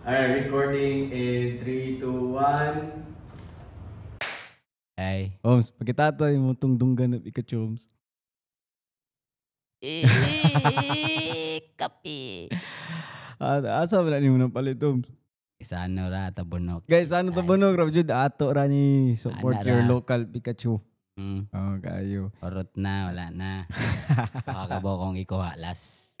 Alright, recording in 3, 2, 1. Ay. Homs, pagkitata yung mong dunggan ng Pikachu, Homs. Kapi. Asa ba na mo ng palit, Homs? Isano ra tabunok. Guys, ano to bunog? Rabjud, ato ra ni support Ana your ra. local Pikachu. Mm. Oh, kayo. Orot na, wala na. Pakakabo kong ikuha last.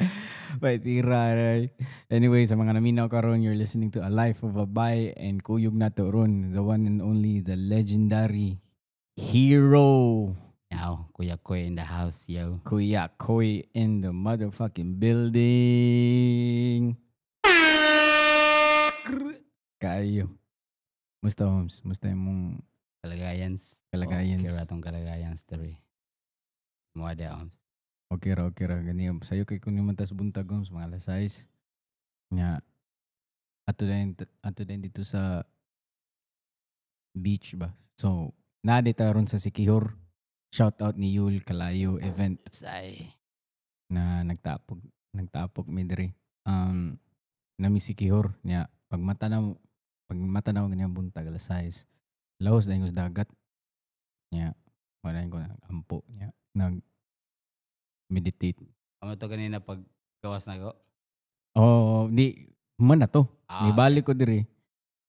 Wait, tira, right? Anyway, sa mga naminaw karon, you're listening to A Life of a Bay and kuyog na to ron, the one and only, the legendary hero. Yaw, Kuya Koy in the house, yo. Kuya Koy in the motherfucking building. Kayo. Musta, Homes? Musta yung mong Kalagayans. kalagayans? Okay ra tong kalagayans story. Mo ada Homs. Okay ra. Ganyan. Sa'yo kay kunin man tas buntag, Homes, mga alas 6. Nga, ato din dito sa beach ba? So, nadita ron sa Sikihor. Shout out ni Yul Kalayo event Say. na nagtapok midri. Nami Sikihor niya pag mata na ganyan buntag alas 6. Laos na yung dagat niya. Wala ko na ampo niya. Nag-meditate. Amo to kanina pag gawas na ko. Oh, di man na to. Ah, Ni balik ko diri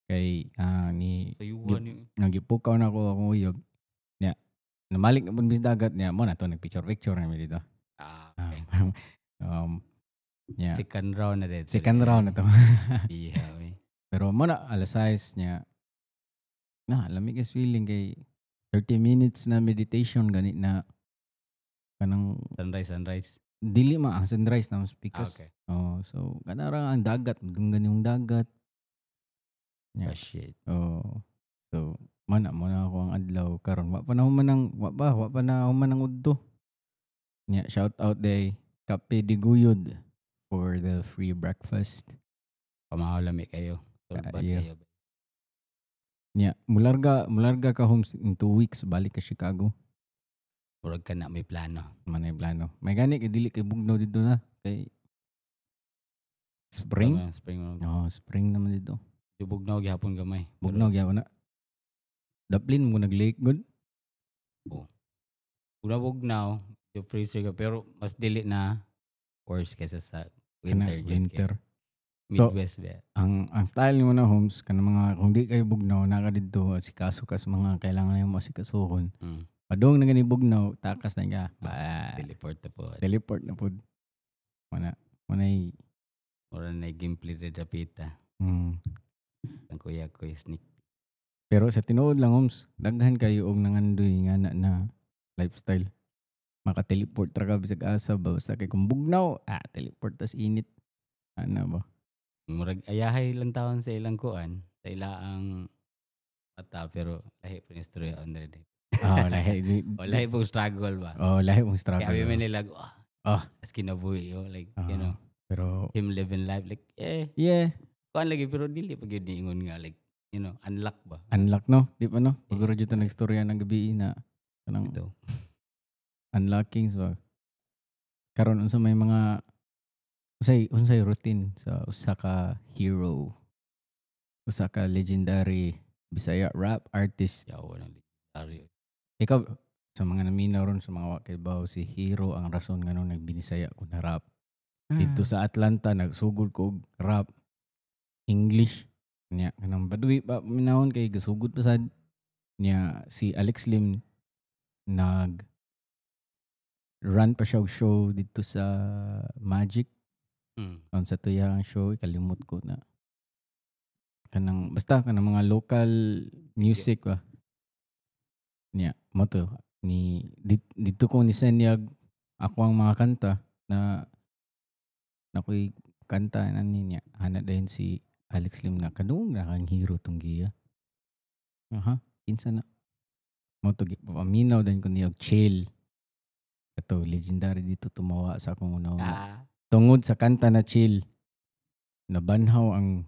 kay ni Sayuhan ni. nagipukaw na ako akong uyog. Niya. Namalik na pun bis dagat niya mo na to nagpicture na mi dito. Okay. Yeah. Second round na dito. Second round na to. Iya, we. Pero mo na alas 6 niya. Lamig is feeling kay 30 minutes na meditation ganit na kanang Sunrise. dili ma ang sunrise na speakers. Okay. Oh, so kanara ang dagat, dunggan yung dagat. Oh, Yeah. shit. Oh. So mana mo na ako ang adlaw karon. Wa pa na human ang udto. Nya shout out day Kape de Guyod for the free breakfast. Pamahalami kayo. Turban Kayo. kayo. Nya mularga ka Homes in 2 weeks balik ka Chicago. Murag ka na may plano. Manay plano. May gani kay dili kay bugnaw dito na kay spring. Spring mo. Oh, spring naman dito. Bugnaw gihapon gamay. Bugnaw gyapon na. Daplin mo nag-lake good. Bugnaw. Yung freezer ka. Pero mas dili na worse kaysa sa Kana winter. winter. So, Midwest ba? Ang style mo na Homes kana mga kung di kayo bugnaw naka didto asikaso kas mga kailangan mo asikasuhon. Padong na gani bugnaw takas na ka. Teleport na po. Teleport na pud. Manay Mura na gameplay rin dapita. Ang kuya ko sneak. Pero sa tinuod lang Homes, daghan kayo og nangandoy nga na lifestyle. Maka-teleport ra ka bisag asa ba basta kay kung bugnaw, teleport tas init. Ano ba? Murag ayahay lang taon sa ilang kuan. Sa ilaang mata pero lahi po ni story on rin. Lahi. Lahi pong struggle ba? Lahi mong struggle. Kaya may nilag, as kinabuhi like, pero him living life like, yeah. Kuan lagi pero dili pag yun niingon nga like, unlock ba? Unlock no? Di pa no? Paguro dito nagstorya ng gabi na kanang Ito. unlocking so karon unsa may mga unsay routine sa usa ka hero, usa ka legendary Bisaya rap artist. Yawa ng legendary. Ikaw sa mga naminaw ron sa mga wakilbaw si Hero ang rason nga nung nagbinisaya ko na rap. Dito sa Atlanta nagsugod ko og rap English niya kanang baduy pa minahon kay gasugod pa sad niya si Alex Lim run pa siya og show dito sa Magic. Sa tuyang show kalimot ko na kanang basta kanang mga local music ba. Niya mo to ni dito ko ni senyag ako ang mga kanta na nakoy kanta na niya ana din si Alex Lim na kanung nakang hero tong giya. Kinsa na mo to paminaw din ko niya chill. Ito legendary dito tumawa sa akong una. Tungod sa kanta na chill nabanhaw ang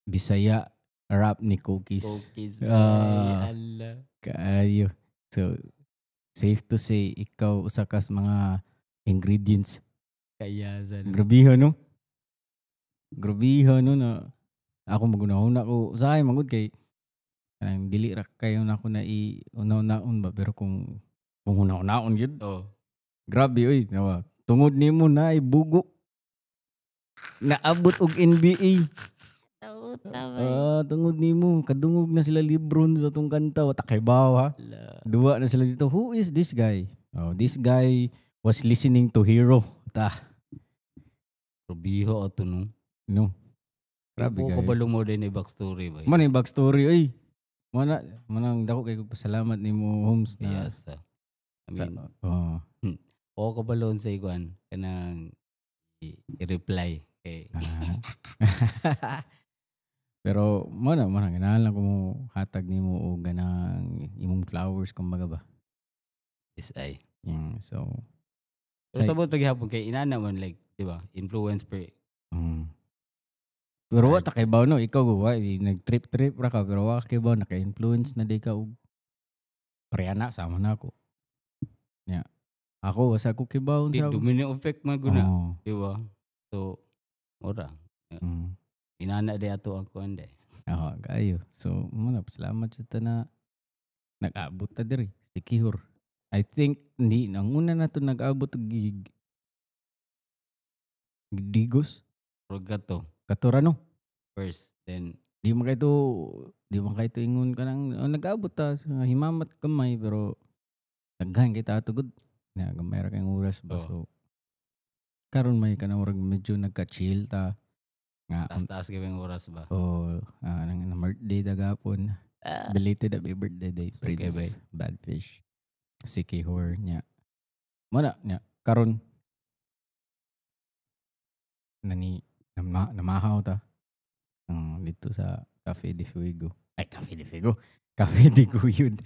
Bisaya rap ni Cookies. Allah. Kaayo. So safe to say ikaw usa ka sa mga ingredients. Kaya sa Grabihan no na ako magunahuna ko usahay magud kay kanang dili ra kayo na ako na unaw-naon ba pero kung unaw-naon gyud. Oh. Grabe oy, nawa. Tungod nimo na ay bugo. Naabot og NBA. Tungod nimo kadungog na sila LeBron sa tong kanta wa takay bawa. Duwa na sila dito. Who is this guy? Oh, this guy was listening to Hero. Rubiho ato no. No. Grabe ko ba mo din ay backstory ba? Man ay backstory oy. Manang dako kay pasalamat nimo Holmes na. Yes. I mean, o kabalon sa iguan kanang i-reply kay. Pero mana ganahan ko mo hatag nimo og ganang imong flowers kumbaga ba. Yes ay. Yeah, so sabot paghapon kay inana man like, di ba? Influence per. Pero wa ta kay baw no, ikaw wa nag-trip ra ka pero wa kay baw naka-influence na di ka og pareana sama na ako. Yeah. Ako sa ko kay baw sa domino effect man guna, di ba? So ora. Inana di ato ako ande. Kayo. So muna salamat sa na nag-abot ta diri si Kihor. I think hindi nang una na to nag-abot og Digos. Rogato. Katorano. First, then di man kay to ingon kanang nag-abot ta sa himamat kamay pero daghan kay ta tugod na gamay ra kay oras ba. So karon may kanang urag medyo nagka-chill ta nga taas gawing oras ba. Nang birthday dagapon. Belated happy birthday day Prince Badfish si Kihor nya. Mana nya karon namahaw ta dito sa Cafe de Fuego. Cafe de Cuyud.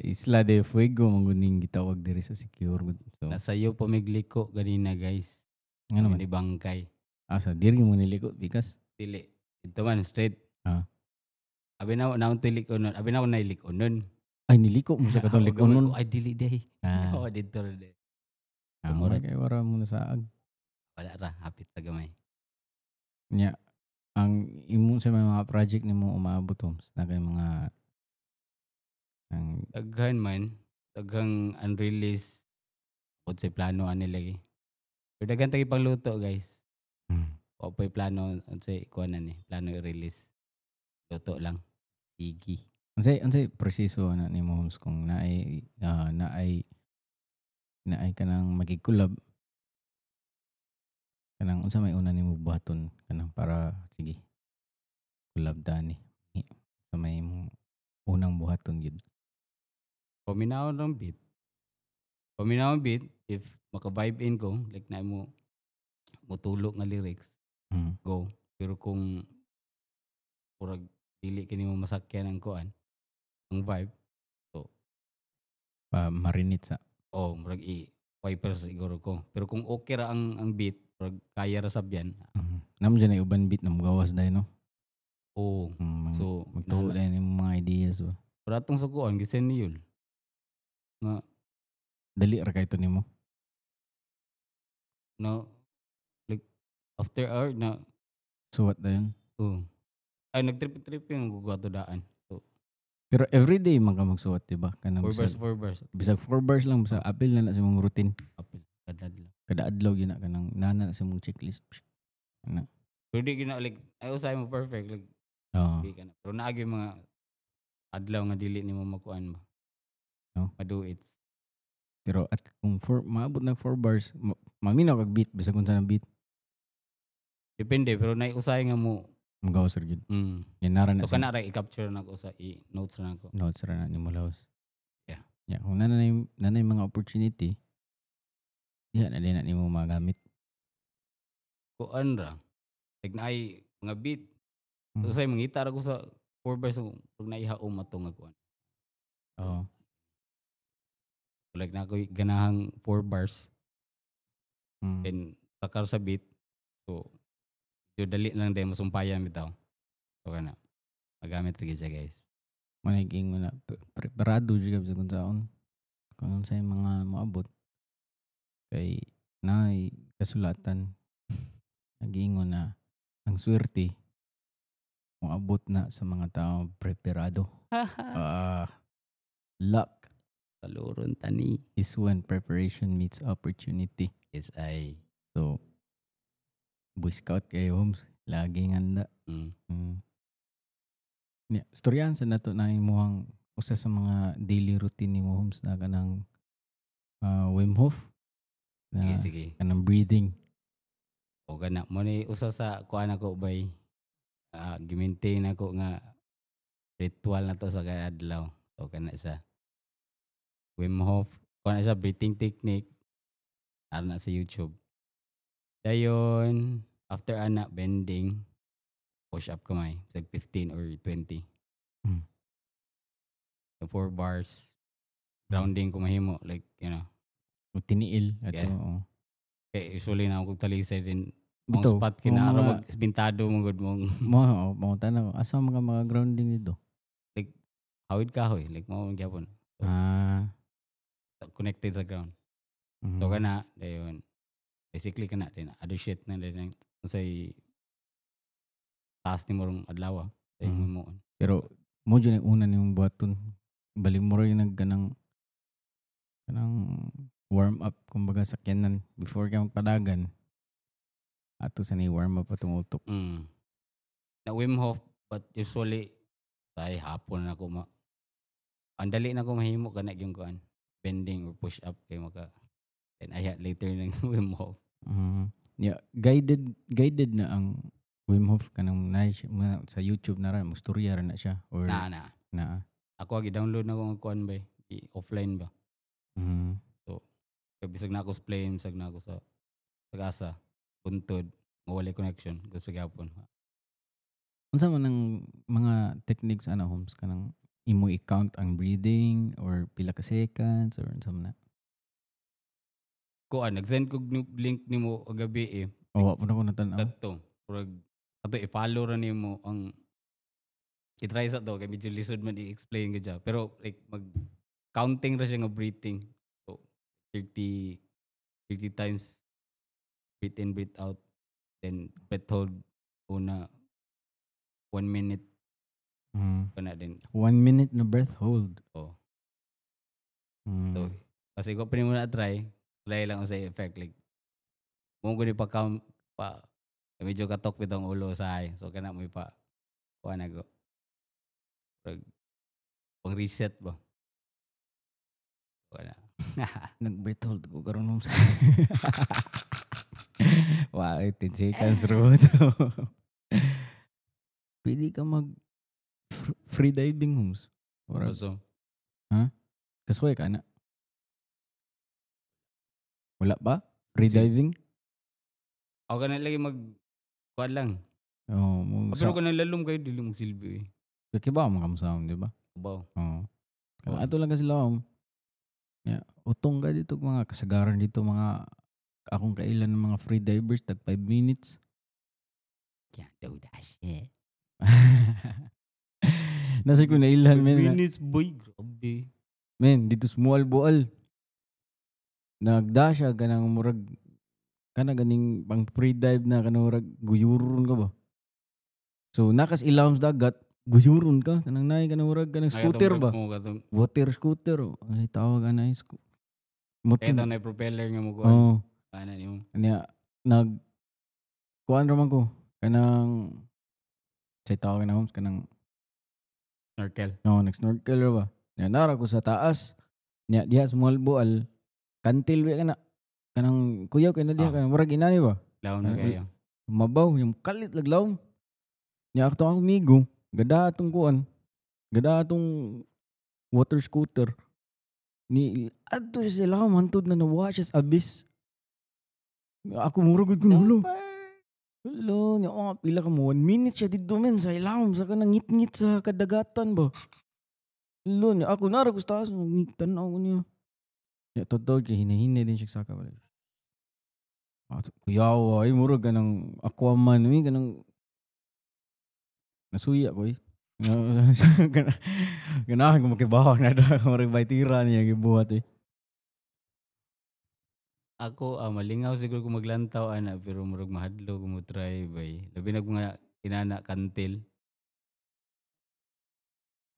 Isla de Fuego manguning gitawag diri sa secure. So nasa iyo pamigliko ganina guys. Nga naman ni bangkay. Sa diri mo niliko because dili. Ito man straight. Abi na tilik unon. Abi na nailik unon. Ay niliko mo sa katong likonon. Ay dili day. Dito day. Mura kay wara mo na saag. Wala ra, hapit ra gamay. Nya, ang imong sa mga project nimo umaabot na kay mga daghan man, daghang unreleased sa plano ani lagi. Pero daghan tagi pangluto guys. O pa'y plano sa kuan ani, plano i-release. Luto lang. Sige. Unsay proseso na nimo Holmes kung naay kanang magig-collab kanang unsa may una nimo buhaton kanang para sige collab dani sa may unang buhaton gyud. Paminawon ng beat if maka-vibe in ko like na mo mutulog nga lyrics go pero kung murag dili kini mo masakyan ang kuan ang vibe so marinit sa murag wiper siguro ko pero kung okay ra ang beat murag kaya ra sabyan namo dyan ay uban beat na magawas dai no. So magtuo dai ni mga ideas ba pero atong sukuan gisen ni Yul nga dali ra kay to nimo no like after hour na suwat dayon ay nagtrip yung gugato daan so pero everyday man ka magsuwat diba kanang 4 bars bisag 4 bars lang basta apil na sa mong routine apil kada adlaw yun na kanang nana sa mong checklist ana pero di gina like ay usay mo perfect like di ka na pero naagi mga adlaw nga dili nimo makuan ba no madu it pero at kung maabot ng 4 bars maminaw kag beat bisag unsa nang beat depende pero nausay nga mo magawas ra gyud yan nara na so kana ra i-capture na ko sa notes ra nako notes ra na nimo lawas yeah kung nanay mga opportunity na din na nimo magamit kuan ra like naay mga beat so say mangita ra ko sa 4 bars pag naihaom ato nga kuan like na ko ganahang 4 bars then sakar sa beat so dali lang din masumpayan bitaw so kana magamit ra gyud siya guys maniging na preparado jud sa kung saon kung sa mga moabot kay naay kasulatan nagiingon na ang swerte maabot na sa mga tao preparado. Luck Saluron tani. is when preparation meets opportunity. Yes, ay. So, Boy Scout kayo, Holmes. Laging handa. Mm. Storyan sa nato na imuhang usa sa mga daily routine ni mo, Holmes, na kanang Wim Hof. Na Sige. kanang breathing. O kana mo ni usa sa kuan ako bay. Gimaintain ako nga ritual na to sa kada adlaw. So kana sa Wim Hof, kuan na siya breathing technique. Ara na sa YouTube. Dayon, after ana bending, push up kamay, like 15 or 20. Mm. So 4 bars. Grounding ko mahimo, like, you know. Tiniil. Ato, Yeah. oh. Okay, usually na ako talisay din. Mong Bitaw, spot kung kinara mga- magbintado mo good mong Mga tanong, asa mga grounding dito? hawid kahoy, like mo gyapon. So, connected sa ground. Mhm. So kana dayon. Basically kana din other shit na din say taas ni morong adlaw sa imong mo. Pero mo dyan yung una niyong buhaton. Balik mo rin yung kanang warm up kumbaga sa kenan before ka magpadagan. Ato sa ni warm up atong utok. Na Wim Hof, but usually sa hapon na ako ang dali na ko mahimo kana yung kuan bending or push up kay maka and I had later ng Wim Hof. Yeah, guided na ang Wim Hof kanang sa YouTube na rin, magstorya rin na siya or Na. Ako gi-download na ko ang kuan ba, offline ba. So kay bisag na ako sa plane, bisag na ako sa asa, buntod, mawala connection, gusto gyapon. Unsa man ang mga techniques Holmes kanang imo i-count ang breathing or pila ka seconds or unsa man na? Kuan nag-send ko link nimo gabi Wa po na ko natan-aw. Kadto. Murag ato i-follow ra nimo ang i-try sa to kay medyo lisod man i-explain ko dyan. Pero like mag counting ra siya nga breathing. So 30 times breathe in, breathe out. Then breath hold una 1 minute na din. 1 minute na breath hold. Oh. So kasi ko pa muna try lang sa effect like mo ko ni pa count pa medyo katok bitong ulo sa ay. So kana mo pa kuha na ko. Pang reset ba? Wala. Nag-breath hold ko karon nung wow, 10 seconds ro to. Pili ka mag free diving Holmes. So, Kasuway ka na. Wala ba? Free Sige. diving? ako ka na lagi kuha lang. Oh, Pero kung nalalom kayo, dili mong silbi Kiba mo kamsam, di ba? Baw. Oo. Ato lang kasi lang. Yeah. Utong ka dito mga kasagaran dito mga akong kailan ng mga free divers tag 5 minutes. Can't do that shit. Nasa ko na ilan 5 men. minutes boy, grabe. Men, dito smual bual. Nagdasya ka ng murag kana ganing pang free dive na kanang murag guyuron ka ba? So nakas ilawom sa dagat, guyuron ka kanang naay kanang murag kanang scooter ba? Water scooter. Ay tawag anay Kaya ito na propeller nga mo kuha. Oh. Kanan yung Kanya kuan raman ko kanang say tawag na Holmes kanang snorkel. nag-snorkel ra ba? Nya nara ko sa taas. Nya diha sa bual kantil ba kana kanang kuyaw kay na diha kanang murag inani ba? Laon na kayo. Mabaw yung kalit laglaw. Nya ako ang migo, gada atong kuan. Gada atong water scooter. Ni adto siya sila mantod na na-watch as abyss. Ako murag ko nulo. Hello, nya pila ka mo 1 minute siya dito men sa ilawom sa kanang ngit-ngit sa kadagatan ba. Hello, nya ako nara ko sa taas tanaw ko niya. Nya totoo kay hinahinay din siya sa kabalo. Kuyaw ay murag kanang Aquaman mi kanang nasuya ko Ganahan ko makibawa na da murag bay tira niya gibuhat Ako, malingaw siguro kung maglantaw ana pero murag mahadlo kung mo try bay. Labi na mga inana kantil.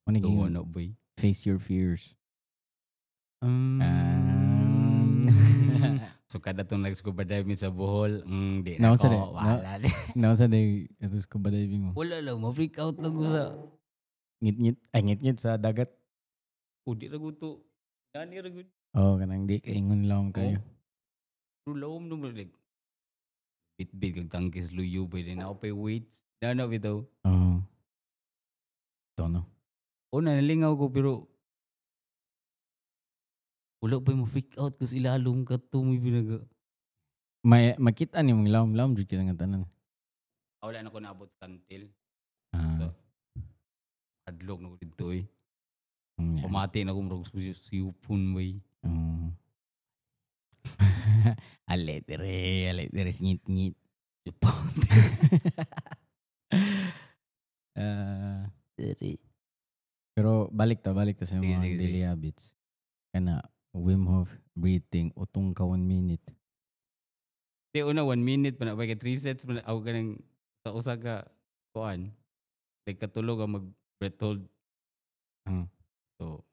Ano Don't yung wanna boy. face your fears? So kada tong nag-scuba diving sa Bohol, di na Naon sa ko, wala di. Naon sa day ito scuba diving mo? Wala lang, ma-freak out lang ko sa, Ngit-ngit sa dagat. di ra ko to. Nani ra ko. Oh, kanang di kaingon lang kayo. Pero lawom naman, like, bit-bit kag tangkis luyo pa din. Ako pa yung weights. Nana bitaw. Oh. Ito no. Nalingaw ko pero wala pa yung freak out kasi ilalong ka to may pinaga. May makita ni mong lam jud kita nga tanan. Wala na ko naabot sa kantil. Ah. Adlok na ko dito eh. Yan. Pamati na ko marag siyupon bay. Aletere, ngit-ngit. Siyupon. Pero balik ta sa Sige, mga sige, daily habits. Kana Wim Hof breathing utong ka 1 minute. Di una 1 minute pa na. Kaya 3 sets pa na. Ako ka ng sa usa ka kuan. Like katulog ka mag-breath hold. So,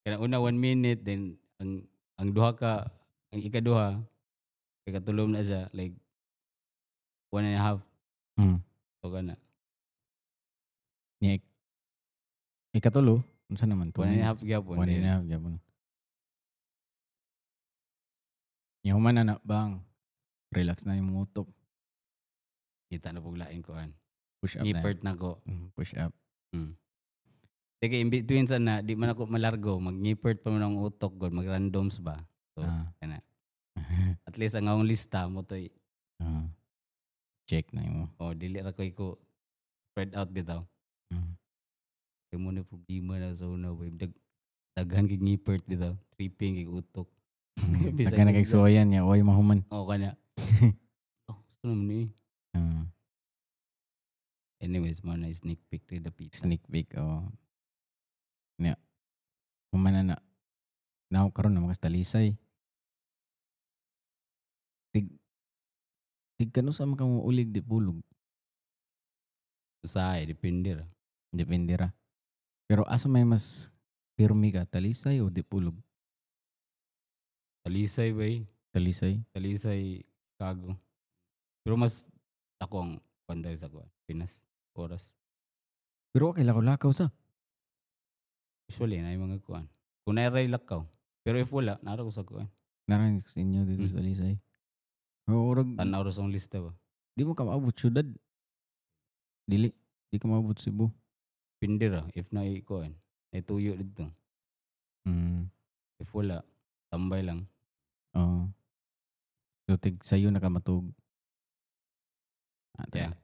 kaya una 1 minute. Then, ang duha ka, ang ikaduha, kaya katulog na siya. Like, 1.5. So, kana. Ni ikatulo, unsa naman 1.5 gyapon. 1.5 gyapon. Yung human na bang relax na yung utok. Kita na puglain ko an. Push up Ngipert na ko. Push up. Sige, in between sana, di man ako malargo. Mag-ngipert pa man ang utok ko. Mag-randoms ba? So, kana. At least ang akong lista mo to. Check na mo. Dili ra ko spread out bitaw. Kaya mo na problema na sa una. Daghan kay ngipert bitaw. Tripping kay utok. Saka nagagsuwayan niya. Oy, mahuman. Kana. Gusto naman anyways, mo na sneak peek rin the pizza. Sneak peek, Nya. Human na. Now, karon na mga talisay. Tig kano sa mga ulig di pulog. Usay, depende ra. Depende ra. Pero asa may mas firme ka, talisay o di pulog? Talisay ba Talisay? Talisay, Chicago. Pero mas ako ang pandal sa kuan. Pinas, oras. Pero okay, lakaw sa. Usually, na yung mga kuan. Kung nairay lakaw. Pero if wala, nara ko sa kuan. Naranig sa inyo dito sa talisay. Tanaw sa lista ba? Di mo ka maabot syudad. Dili. Di ka maabot Cebu. Pindi ra. If na kuan. Ay tuyo dito. If wala, tambay lang. Oo. So, sa'yo nakamatug. Yeah.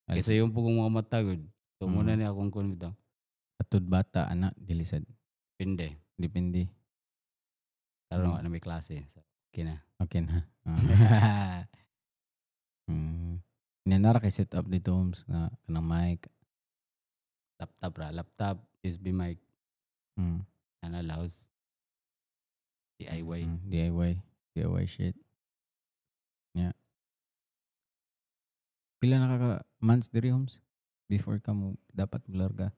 Kasi yung po kung mga matagod. So, muna niya akong kuan bitaw. Atod bata, anak, dilisad. Pindi. Depende. Karon na may klase. So, okay na. Okay na. Nanara kay set up dito homes na kanang mic. Laptop ra. Laptop, USB mic. And allows DIY. DIY shit. Yeah. Pila na ka months diri homes before ka mo dapat maglarga?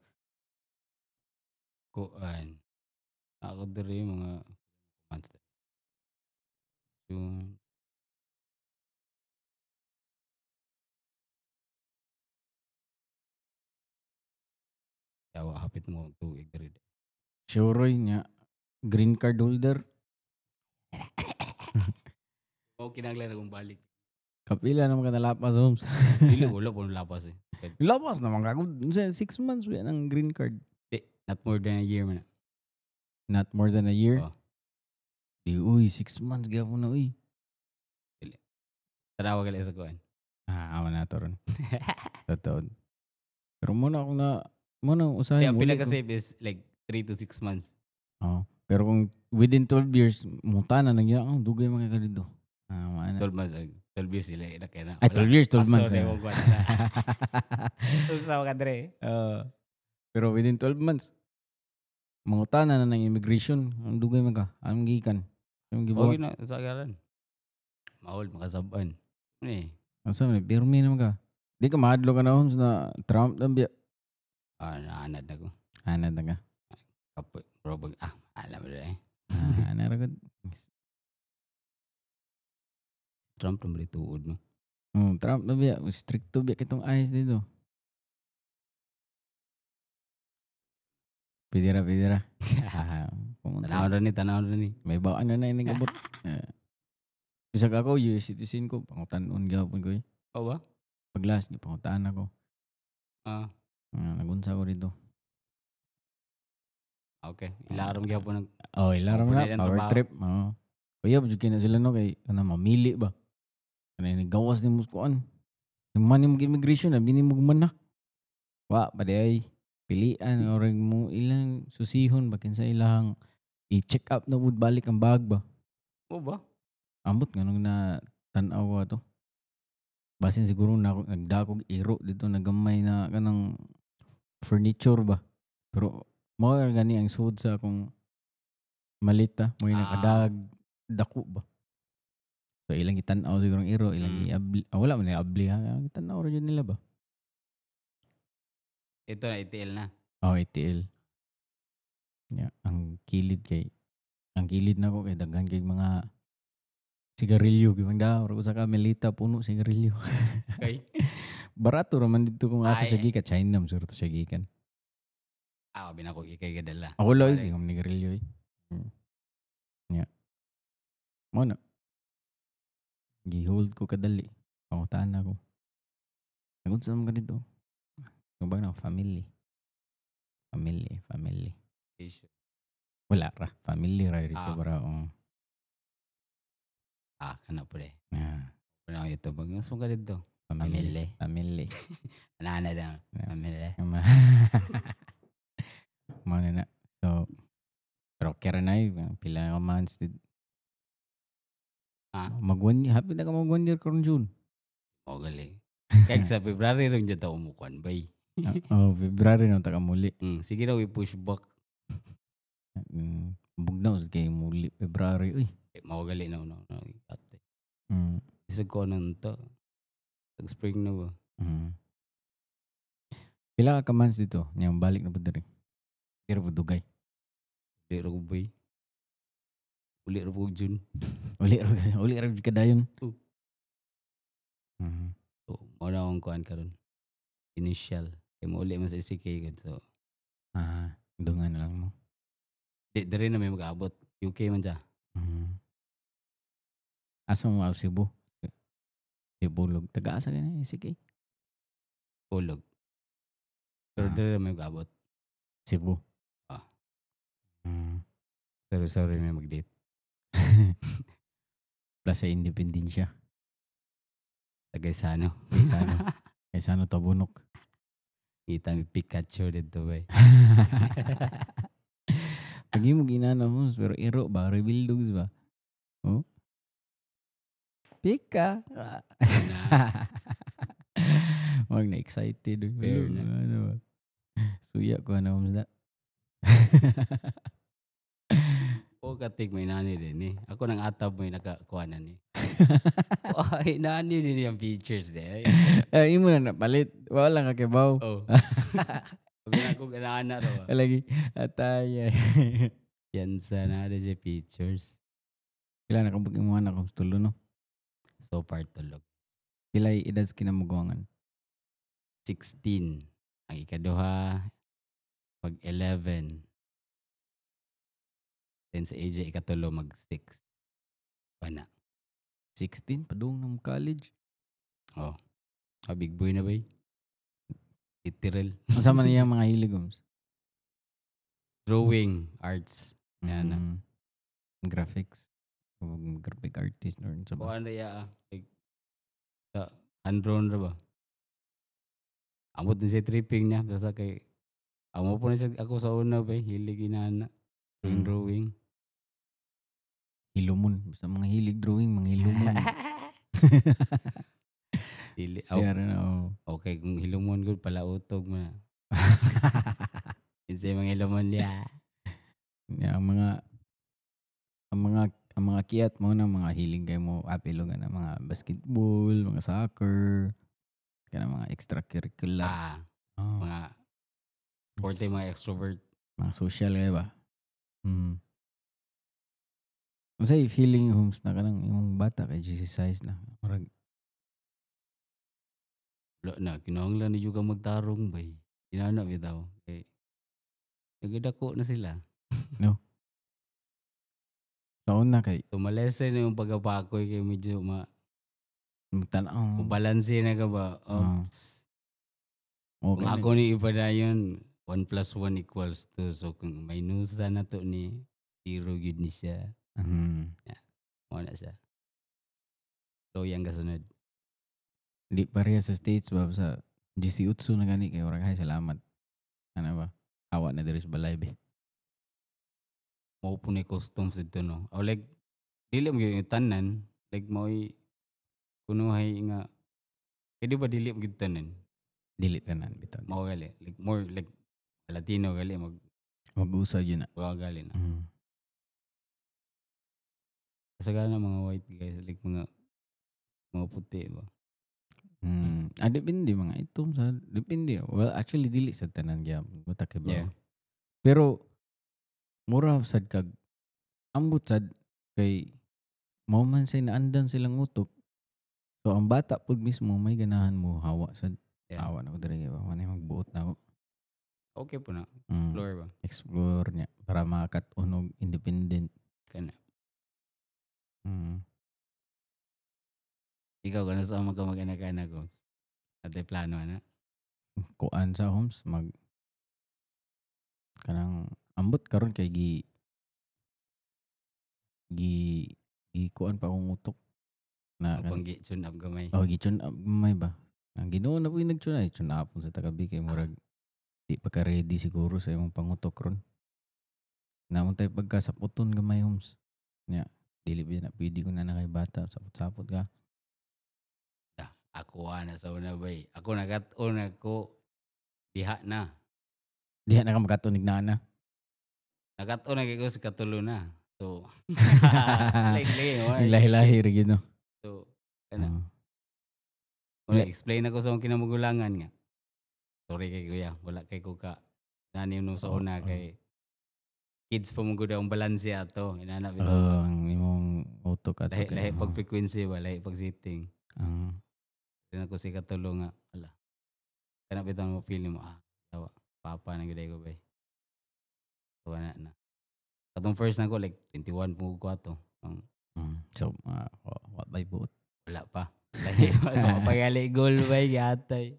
Kuan. Ako diri mga months. June. Yawa, hapit mo tuig diri. Sure niya. Green card holder. Kinanglan akong balik. Kapila naman ka nalapas homes. Dili, wala po lapas eh. Lapas naman ka. 6 months ba ng green card? Not more than a year man. Not more than a year? Oh. Di, 6 months gabo na, uy. Tarawa ka lang sa kuan. Awan na to ron. Totoo. Pero muna usahin. Ang pinaka-save is like 3 to 6 months. Pero kung within 12 years, muta na nangyayang, dugay mga ka dito. 12 months. 12 years sila. Ay, 12 years, 12 months. Usaw ka dre. Pero within 12 months, manguta na ng immigration. Ang dugay mga ka. Anong gikan? Okay na. Sa agaran. Mahol, makasaban. Ano eh? Pero may naman ka. Di ka mahadlo ka na homes na Trump na biya. Naanad na ko. Ana taga. Kapag, alam mo rin eh. Ana ra gud. Trump naman ituod mo. Trump na biya, stricto biya kitong ayos dito. Pidira. Tanawon rin ni. May bawaan na yung nagabot. Isa ka ako, US citizen ko, pangutanon gapon ko eh. Oo ba? Pag-last, pangutaan ako. Nagunsa ko dito. Okay. Ilaram kaya po Ilaram na. Pupunta ng Power trabaho. trip. Kuya, budyo na sila no, kay mamili ba? Gawas ni muskuan. Yung money mo immigration na, binimugman na. Pwede ay pilian, orang mo ilang susihon, bakin sa ilang i-check up na would balik ang bag ba? Oo ba? Ambot nga nung na tanaw ko to. Basin siguro na nagdakog iro dito nagamay na kanang furniture ba. Pero mo gani ang suod sa akong malita, mo yung nakadag dako ba. So ilang itanaw siguro ang iro, ilang iabli. Wala man iabli ha. Itanaw ra jud nila ba? Ito na, ATL na. ATL. Yeah, ang kilid na ko kay daghan kay mga sigarilyo gimang daw sa ka melita puno sigarilyo. Okay. Barato raman dito kung asa siya gikan China mo to siya gikan. Binako ikay kadala. Ako lang yung sigarilyo eh. Yeah. Mo na. Gi-hold ko kadali. Pangutaan ako. Nagunsa mo ka dito. Kubang na family. Wala ra. Family ra rin sa bara. Kana po rin. Ano ito? Mas mo ka dito. Family. Nana daw. Family. Mana na. So, pero kaya na pila ka months dito. Happy na ka mag-1 year karon June. Galing. Kaya sa February rin dyan tayo umukuan, bay. February na taka muli. Sige daw, i-push back. Bugnaw sa kayo muli. February, uy. Mawagaling na. Isag ko nang to. Spring na ba? Pila ka months dito? Niyang balik na po diri. Kira po dugay. Uli ra ko, bay. Uli ra po June. Uli ra ka dayon. So, muna akong kuhan ka ron. Initial. Kaya mo uli man sa SK. So, dungan na lang mo. Dari na may mag-abot. UK man siya. Asa mo Cebu? Cebu. Taga-asa ka na SK? Ulog. Pero dari na may mag-abot. Cebu? Sorry may mag-date. Plus sa Independensya. Sa Gaisano. Gaisano Tabunok. Kita may Pikachu dito ba. Pagi mo ginana mo, pero iro ba? Rebuildogs ba? Pika! Wag na excited. Fair na. Suya ko na mo sa Katig may nani din eh. Ako nang atab mo yung nakakuhanan eh. Nani din yung features eh. Imo na napalit. Wala nga kibaw. Sabi na ako ganaana raw. Lagi. Atay. Yan sa na siya features. Pila na kabuk yung mga nakong tulo no? So far tulog. Pila edad kinamuguangan? 16. Ang ikaduha, pag 11. Then sa AJ, ikatulo mag-6. Pana. 16? Padung ng college? Big boy na ba eh? Literal. Masama niya mga hiligums? Drawing, arts. Yan na. Graphics. Graphic artist. Buwan na ya. Sa hand-drawn na ba? Amot na siya tripping niya. Basta kay amo po na siya ako sa una ba. Hilig inana. Drawing. Hilumon. Basta mga hilig drawing. Mga hilumon. Okay. Kung hilumon ko pala utog mo na. Kasi mga hilumon niya. Ang mga kiyat mo na mga hiling kayo mo apilo nga na mga basketball, mga soccer, kaya mga extracurricular. Mga Forte mga extrovert. Mga social kayo ba? Kasi feeling homes na kanang yung bata kay GC size na. Marag, Wala na, kinahanglan na juga magtarong bay. Inana bitaw. Kay nagadako na sila. no? Taon na kay So malesen na yung pagkapakoy kay medyo magtanaw. balanse na ka ba? Ah. Oops. Okay Kung na. ako ni iba na yun, 1 plus 1 equals 2. So kung may nusa na to ni, 0 yun ni siya. Wala siya. Loyang kasunod. Di pareha sa States ba sa GC Utsu na gani kay orang hay salamat. Ano ba? Awa na diri sa balay be. Mao po na customs dito no. O like, dili mo yung tanan. Like mo kunuhay nga. Kaya di ba dili mo yung tanan? Dili tanan bitaw. Mao gali. Like more like Latino gali. Mag-usab yun na. Gali na. Kasagana mga white guys. Like mga puti ba? Depende mga itom sa depende. Well, actually dili sa tanan gyud butak ba. Yeah. Pero mura sad kag ambot sad kay mao man say naandan silang utok. So ang bata pud mismo may ganahan mo hawa sad. Yeah. Hawa na ko diri ba. Manay magbuot na ako. Okay po na. Explore ba? Explore niya para makatunog independent. Kana. Mm. Ikaw kung saan mag-anak-anak ko? At plano na? Kuan sa homes kanang ambot karon kay gi kuan pa akong utok na Panggi tune up gamay. gi-tune up may ba. Ang Ginoo na po yung nag-tune ay tune up sa tagabi kay murag di pa ka ready siguro sa imong pangutok ron. Namun tayo pagkasaputon gamay homes. Nya dili ba na pwede ko na nakay bata sapot-sapot ka. Ako na sa una bay. Ako nagat-on ako diha na. Diha na ka makatunig na. Nagat-on na ko sa katulo na. So, Lahi-lahi rin yun, no? So, explain ako sa akong kinamagulangan nga. Sorry kay kuya, wala kay ko ka. Nani nung sa una kay kids pa mong gud ang balanse ato. Inana bitaw. Ang imong utok ato. Lahi pag frequency ba, lahi pag sitting. Rin ako si katulo nga, ala. Kana bitaw mo feeling mo, tawa, papa na gud ko bay. So, na. Katong first na ko, like 21 po ko ato. So, what by buot? Wala pa. Pagali goal ba yatay.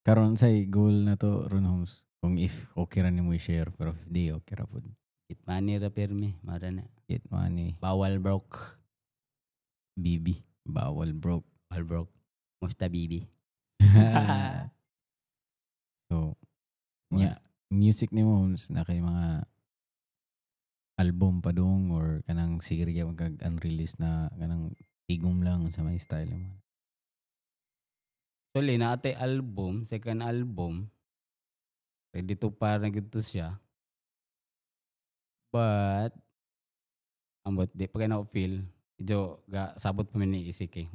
Karon say goal na to ron homes. Kung if okay ra nimo i-share pero if di okay ra pud. Get money ra permi, mara na. Get money. Bawal broke. Bibi, bawal broke. Bawal broke. Musta bibi. So, music nimo homes na kay mga album pa dong or kanang serye kag unreleased na kanang tigom lang sa may style mo. Actually, na ate album, second album, ready to para gito siya. But, ambot, di pa kayo na-feel. Medyo, sabot pa ni isik eh.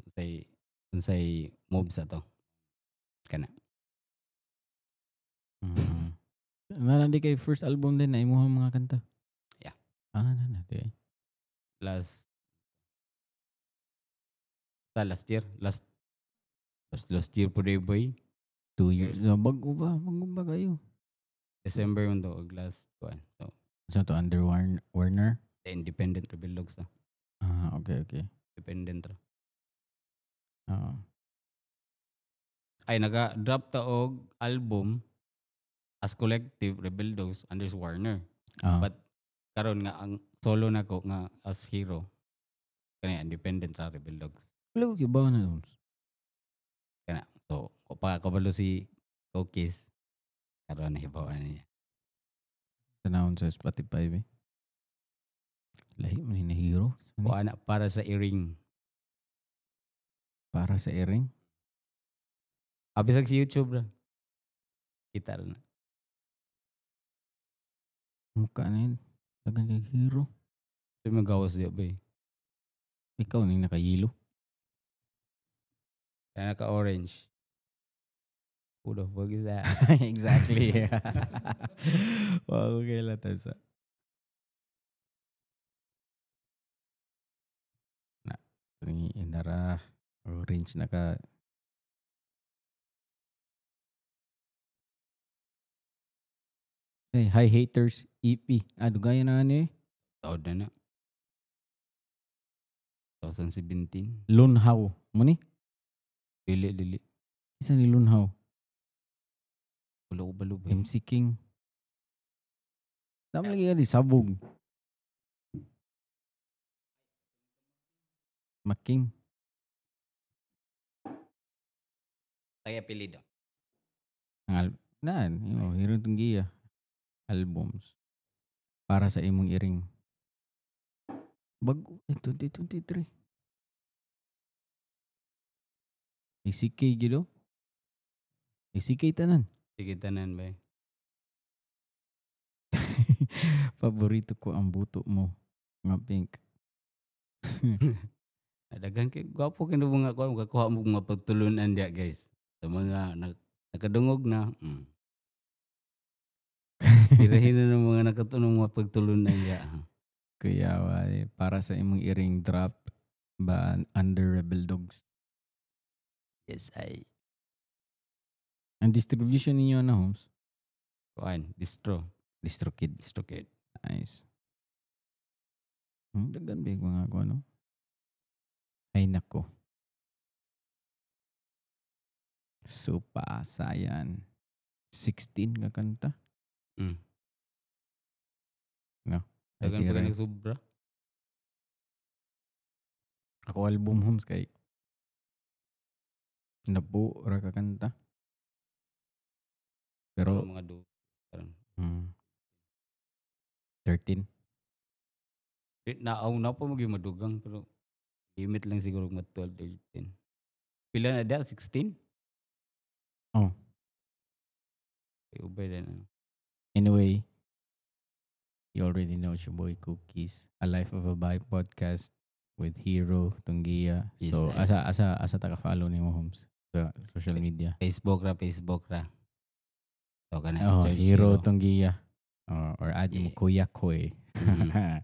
Unsay moves ato. Kana. Nandi kay first album din na imuha mga kanta? Yeah. Nandi. Last year. Last year po day boy. 2 years. Bago ba kayo? December mo to, last one. So to under Warner? Independent Rebel Dogs. Okay. Independent ra. Ay, naga-drop ta og album as collective Rebel Dogs under Warner. But karon nga ang solo na ko nga as hero kanya independent ra Rebel Dogs. Wala ko ba na doon? Kana. So, kabalo si Cookies. Karon na hibaw niya. Tanawon sa Spotify ba? Lahi man na hero. O anak para sa earring. Para sa earring? Abisag sa YouTube ra. Kita na. Mukha na yun. Tagang kay hero. So, magawas diyo ba eh. Ikaw ning nakayilo. Kaya naka-orange. Who the fuck is that? Exactly. Wow, okay lang tayo sa. Na, ini inara orange na ka. Hey, Hi Haters EP. Gaya na ano eh. Taon na na. 2017. Lunhaw. Muni? Dili. Isa ni Lunhaw. Wala ko balo ba? MC King. Tama lagi ka di sabog. Making. Kaya apelido. Hiro Tunggiya. Albums. Para sa imong iring. Bago. 2023. ACK gido. ACK tanan. Sige tanan ba? Paborito ko ang buto mo. Nga pink. Dagang kay gwapo kay mga ko makakuha mo mga pagtulunan dia guys. Sa mga nakadungog na. Hirahin na ng mga nakatunong mga pagtulunan dia. Kaya para sa imong iring drop ba under Rebel Dogs. Yes, ay. Ang distribution ninyo na Holmes? Kuan, DistroKid. DistroKid. Nice. Dagan ba yung mga ko, no? Ay, nako. So, paasayan. 16 ka kanta? No? Dagan pa ka nagsobra. Ako album Holmes kay nabuo ra ka kanta. Pero mga do. 13. Na pa maging madugang pero limit lang siguro mga 12, 13. Pila na dahil? 16? Oh. Ubay din. Anyway, you already know it's your boy Cookies, a Life of a Bike podcast with Hero Tunggiya. Yes, So asa taka-follow nimo Holmes sa social media. Facebook ra. So kana search Hero Tunggiya. Or add mo Kuya Koy.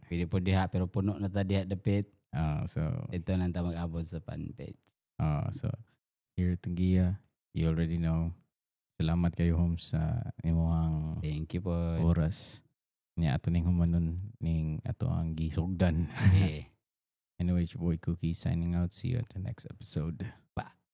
Pwede po diha pero puno na ta diha dapit. So Ito lang ta mag-abot sa fan page. So Hero Tunggiya, you already know. Salamat kayo Holmes sa imong Thank you po. oras. Niya ato ning humanon ning ato ang gisugdan. Eh. Anyway, it's your boy Cookie signing out. See you at the next episode. Bye.